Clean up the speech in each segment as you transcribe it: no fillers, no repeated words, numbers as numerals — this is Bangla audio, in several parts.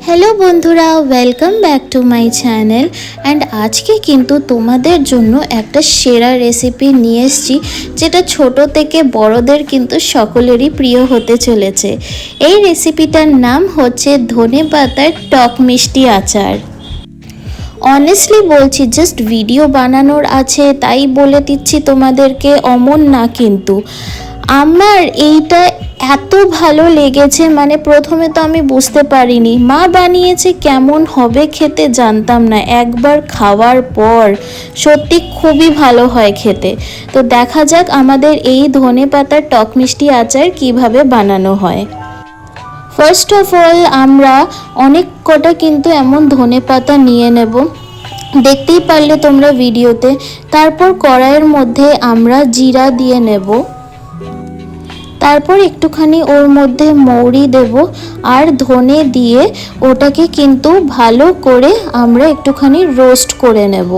হ্যালো বন্ধুরা, welcome back to my channel. And আজকে কিন্তু তোমাদের জন্য একটা সেরা রেসিপি নিয়ে এসেছি, যেটা ছোট থেকে বড়দের কিন্তু সকলেরই প্রিয় হতে চলেছে। এই রেসিপিটার নাম হচ্ছে ধনেপাতার টক মিষ্টি আচার। অনেস্টলি বলছি, জাস্ট ভিডিও বানানোর আছে তাই বলে দিচ্ছি তোমাদেরকে, অমন না। কিন্তু আমার এইটা এত ভালো লেগেছে, মানে প্রথমে তো আমি বুঝতে পারিনি, মা বানিয়েছে কেমন হবে খেতে জানতাম না, একবার খাওয়ার পর সত্যি খুবই ভালো হয় খেতে। তো দেখা যাক আমাদের এই ধনেপাতার টক মিষ্টি আচার কিভাবে বানানো হয়। ফার্স্ট অফ অল আমরা অনেক কটা কিন্তু এমন ধনেপাতা নিয়ে নেব, দেখতেই পারলে তোমরা ভিডিওতে। তারপর কড়াইয়ের মধ্যে আমরা জিরা দিয়ে নেব, তারপর একটুখানি ওর মধ্যে মৌরি দেব আর ধনে দিয়ে ওটাকে কিন্তু ভালো করে আমরা একটুখানি রোস্ট করে নেব।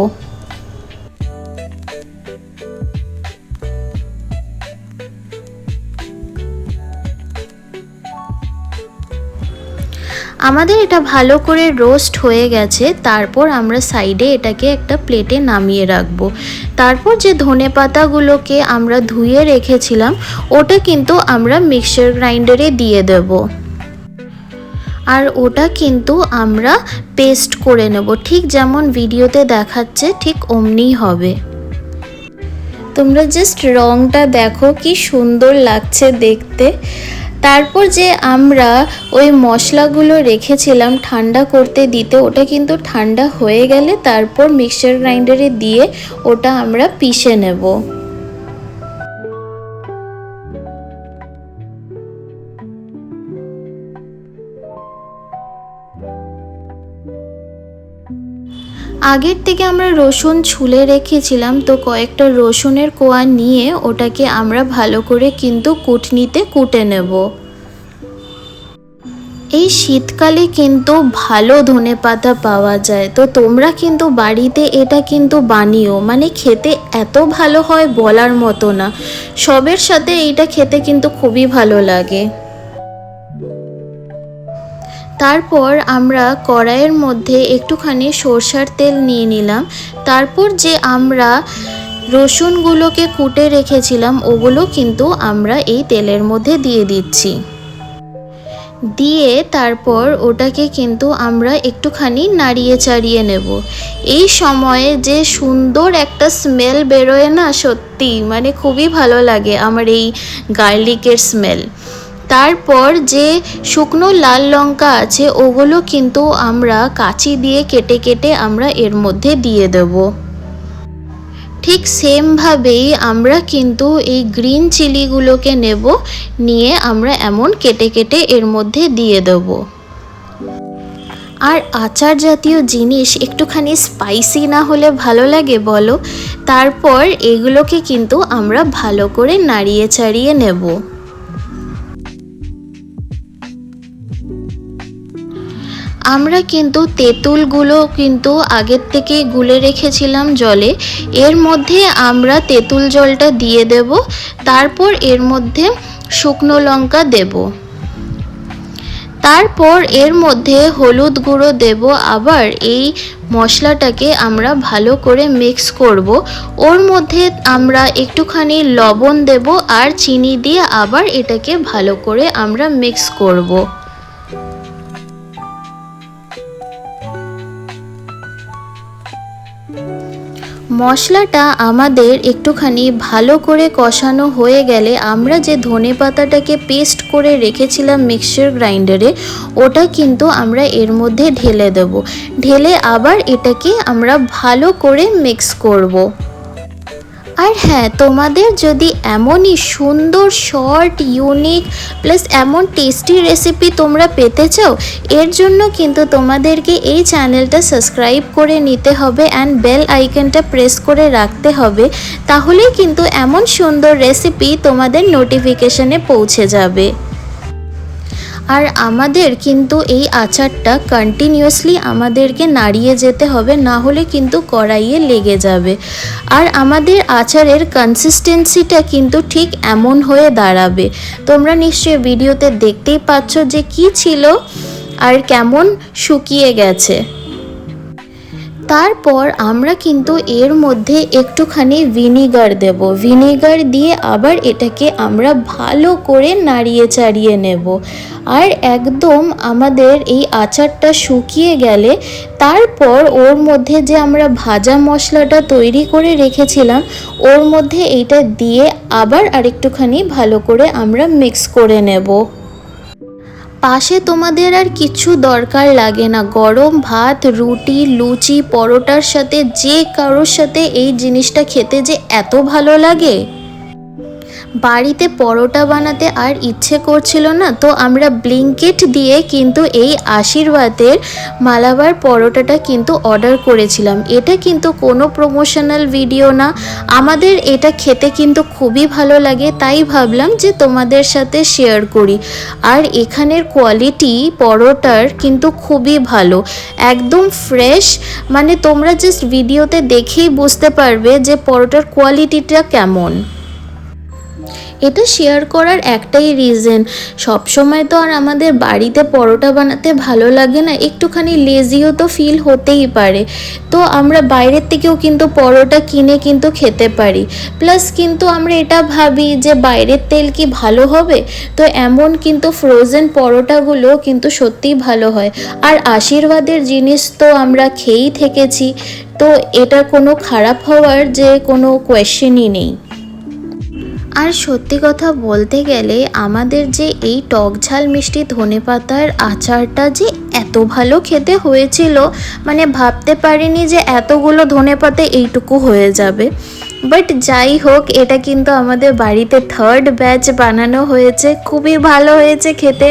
আমাদের এটা ভালো করে রোস্ট হয়ে গেছে। তারপর আমরা সাইডে এটাকে একটা প্লেটে নামিয়ে রাখবো। তারপর যে ধনেপাতাগুলোকে আমরা ধুয়ে রেখেছিলাম ওটা কিন্তু আমরা মিক্সচার গ্রাইন্ডারে দিয়ে দেব, আর ওটা কিন্তু আমরা পেস্ট করে নেব, ঠিক যেমন ভিডিওতে দেখাচ্ছে ঠিক অমনিই হবে। তোমরা জাস্ট রংটা দেখো কি সুন্দর লাগছে দেখতে। তারপর যে আমরা ওই মশলাগুলো রেখেছিলাম ঠান্ডা করতে দিতে, ওটা কিন্তু ঠান্ডা হয়ে গেলে তারপর মিক্সচার গ্রাইন্ডারে দিয়ে ওটা আমরা পিষে নেব। আগের থেকে আমরা রসুন ছুলে রেখেছিলাম, তো কয়েকটা রসুনের কোয়া নিয়ে ওটাকে আমরা ভালো করে কিন্তু কুটনিতে কুটে নেব। এই শীতকালে কিন্তু ভালো ধনেপাতা পাওয়া যায়, তো তোমরা কিন্তু বাড়িতে এটা কিন্তু বানিও, মানে খেতে এত ভালো হয় বলার মতো না। সবের সাথে এইটা খেতে কিন্তু খুবই ভালো লাগে। তারপর আমরা কড়াইয়ের মধ্যে একটুখানি সরষার তেল নিয়ে নিলাম। তারপর যে আমরা রসুনগুলোকে কুটে রেখেছিলাম ওগুলো কিন্তু আমরা এই তেলের মধ্যে দিয়ে দিচ্ছি। দিয়ে তারপর ওটাকে কিন্তু আমরা একটুখানি নাড়িয়ে চাড়িয়ে নেব। এই সময়ে যে সুন্দর একটা স্মেল বেরোয় না, সত্যি মানে খুবই ভালো লাগে আমার এই গার্লিকের স্মেল। তারপর যে শুকনো লাল লঙ্কা আছে ওগুলো কিন্তু আমরা কাঁচি দিয়ে কেটে কেটে আমরা এর মধ্যে দিয়ে দেব। ঠিক সেমভাবেই আমরা কিন্তু এই গ্রিন চিলিগুলোকে নেব, নিয়ে আমরা এমন কেটে কেটে এর মধ্যে দিয়ে দেব। আর আচার জাতীয় জিনিস একটুখানি স্পাইসি না হলে ভালো লাগে বলো? তারপর এগুলোকে কিন্তু আমরা ভালো করে নাড়িয়ে চাড়িয়ে নেব। আমরা কিন্তু তেঁতুলগুলো কিন্তু আগের থেকেই গুলে রেখেছিলাম জলে, এর মধ্যে আমরা তেঁতুল জলটা দিয়ে দেব। তারপর এর মধ্যে শুকনো লঙ্কা দেব, তারপর এর মধ্যে হলুদ গুঁড়ো দেব। আবার এই মশলাটাকে আমরা ভালো করে মিক্স করব। ওর মধ্যে আমরা একটুখানি লবণ দেব আর চিনি দিয়ে আবার এটাকে ভালো করে আমরা মিক্স করব। মশলাটা আমাদের একটুখানি ভালো করে কষানো হয়ে গেলে আমরা যে ধনেপাতাটাকে পেস্ট করে রেখেছিলাম মিক্সচার গ্রাইন্ডারে ওটা কিন্তু আমরা এর মধ্যে ঢেলে দেব। ঢেলে আবার এটাকে আমরা ভালো করে মিক্স করব। আর হ্যাঁ, তোমাদের যদি এমনই সুন্দর শর্ট ইউনিক প্লাস এমন টেস্টি রেসিপি তোমরা পেতে চাও, এর জন্য কিন্তু তোমাদেরকে এই চ্যানেলটা সাবস্ক্রাইব করে নিতে হবে অ্যান্ড বেল আইকনটা প্রেস করে রাখতে হবে, তাহলেই কিন্তু এমন সুন্দর রেসিপি তোমাদের নোটিফিকেশনে পৌঁছে যাবে। আর আমাদের কিন্তু এই আচারটা কন্টিনিউয়াসলি আমাদেরকে নাড়িয়ে যেতে হবে, না হলে কিন্তু কড়াইয়ে লেগে যাবে। আর আমাদের আচারের কনসিস্টেন্সিটা কিন্তু ঠিক এমন হয়ে দাঁড়াবে। তোমরা নিশ্চয়ই ভিডিওতে দেখতেই পাচ্ছ যে কি ছিল। আর কেমন শুকিয়ে গেছে। তারপর আমরা কিন্তু এর মধ্যে একটুখানি ভিনিগার দেব। ভিনিগার দিয়ে আবার এটাকে আমরা ভালো করে নাড়িয়ে চাড়িয়ে নেব। আর একদম আমাদের এই আচারটা শুকিয়ে গেলে তারপর ওর মধ্যে যে আমরা ভাজা মশলাটা তৈরি করে রেখেছিলাম ওর মধ্যে এইটা দিয়ে আবার আরেকটুখানি ভালো করে আমরা মিক্স করে নেব। পাশে তোমাদের আর কিছু দরকার লাগে না। গরম ভাত, রুটি, লুচি, পরোটার সাথে যে কারোর সাথে এই জিনিসটা খেতে যে এত ভালো লাগে। বাড়িতে পরোটা বানাতে আর ইচ্ছে করছিল না, তো আমরা ব্লিঙ্কিট দিয়ে কিন্তু এই আশীর্বাদের মালাবার পরোটাটা কিন্তু অর্ডার করেছিলাম। এটা কিন্তু কোনো প্রমোশনাল ভিডিও না, আমাদের এটা খেতে কিন্তু খুবই ভালো লাগে, তাই ভাবলাম যে তোমাদের সাথে শেয়ার করি। আর এখানের কোয়ালিটি পরোটার কিন্তু খুবই ভালো, একদম ফ্রেশ, মানে তোমরা জাস্ট ভিডিওতে দেখেই বুঝতে পারবে যে পরোটার কোয়ালিটিটা কেমন। এটা শেয়ার করার একটাই রিজন, সবসময় তো আর আমাদের বাড়িতে পরোটা বানাতে ভালো লাগে না, একটুখানি লেজিও তো ফিল হতেই পারে। তো আমরা বাইরের থেকেও কিন্তু পরোটা কিনে কিন্তু খেতে পারি, প্লাস কিন্তু আমরা এটা ভাবি যে বাইরের তেল কি ভালো হবে, তো এমন কিন্তু ফ্রোজেন পরোটাগুলো কিন্তু সত্যিই ভালো হয়। আর আশীর্বাদের জিনিস তো আমরা খেয়েই থেকেছি, তো এটা কোনো খারাপ হওয়ার যে কোনো কোয়েশ্চেনই নেই। আর সত্যি কথা বলতে গেলে আমাদের যে এই টক ঝাল মিষ্টি ধনেপাতার আচারটা যে এত ভালো খেতে হয়েছিল, মানে ভাবতে পারিনি যে এতগুলো ধনেপাতা এইটুকু হয়ে যাবে। বাট যাই হোক, এটা কিন্তু আমাদের বাড়িতে 3rd ব্যাচ বানানো হয়েছে, খুবই ভালো হয়েছে খেতে,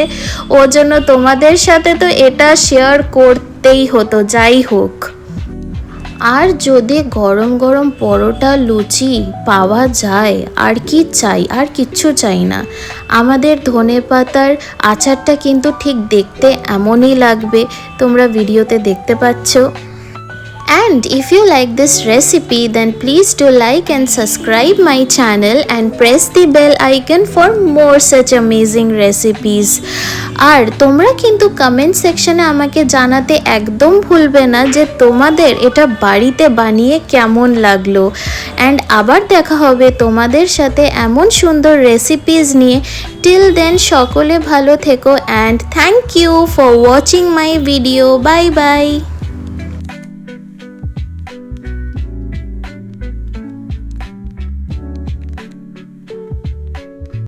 ও জন্য তোমাদের সাথে তো এটা শেয়ার করতেই হতো যাই হোক। আর যদি গরম গরম পরোটা লুচি পাওয়া যায় আর কি চাই, আর কিচ্ছু চাই না। আমাদের ধনেপাতার আচারটা কিন্তু ঠিক দেখতে এমনই লাগবে, তোমরা ভিডিওতে দেখতে পাচ্ছ। And if you like this recipe, then please do like and subscribe my channel and press the bell icon for more such amazing recipes. আর তোমরা কিন্তু কমেন্ট সেকশনে আমাকে জানাতে একদম ভুলবে না যে তোমাদের এটা বাড়িতে বানিয়ে কেমন লাগলো। অ্যান্ড আবার দেখা হবে তোমাদের সাথে এমন সুন্দর রেসিপিস নিয়ে। টিল দেন সকলে ভালো থেকো, and thank you for watching my video. Bye by.